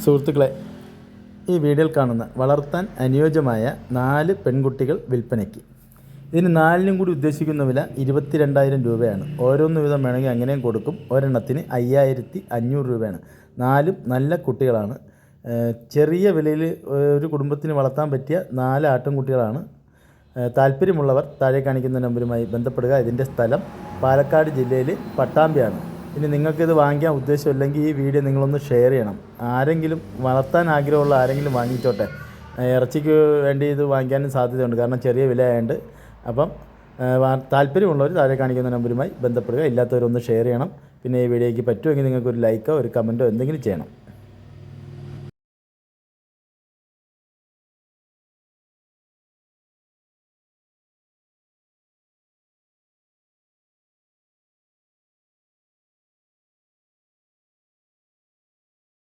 സുഹൃത്തുക്കളെ, ഈ വീഡിയോയിൽ കാണുന്ന വളർത്താൻ അനുയോജ്യമായ 4 പെൺകുട്ടികൾ വിൽപ്പനയ്ക്ക്. ഇതിന് 4നും കൂടി ഉദ്ദേശിക്കുന്ന വില 22,000 രൂപയാണ്. ഓരോന്ന് വീതം വേണമെങ്കിൽ അങ്ങനെയും കൊടുക്കും. ഒരെണ്ണത്തിന് 5,500 രൂപയാണ്. 4 നല്ല കുട്ടികളാണ്. ചെറിയ വിലയിൽ ഒരു കുടുംബത്തിന് വളർത്താൻ പറ്റിയ 4 ആട്ടിൻകുട്ടികളാണ്. താല്പര്യമുള്ളവർ താഴെ കാണിക്കുന്ന നമ്പറുമായി ബന്ധപ്പെടുക. ഇതിൻ്റെ സ്ഥലം പാലക്കാട് ജില്ലയിൽ പട്ടാമ്പിയാണ്. ഇനി നിങ്ങൾക്കിത് വാങ്ങിക്കാൻ ഉദ്ദേശമില്ലെങ്കിൽ ഈ വീഡിയോ നിങ്ങളൊന്ന് ഷെയർ ചെയ്യണം. ആരെങ്കിലും വളർത്താൻ ആഗ്രഹമുള്ള ആരെങ്കിലും വാങ്ങിച്ചോട്ടെ. ഇറച്ചിക്ക് വേണ്ടി ഇത് വാങ്ങിക്കാനും സാധ്യതയുണ്ട്, കാരണം ചെറിയ വിലയായതുകൊണ്ട്. അപ്പം താല്പര്യമുള്ളവർ താഴെ കാണിക്കുന്ന നമ്പറുമായി ബന്ധപ്പെടുക. ഇല്ലാത്തവരൊന്ന് ഷെയർ ചെയ്യണം. പിന്നെ ഈ വീഡിയോയ്ക്ക് പറ്റുമെങ്കിൽ നിങ്ങൾക്കൊരു ലൈക്കോ ഒരു കമൻറ്റോ എന്തെങ്കിലും ചെയ്യണം.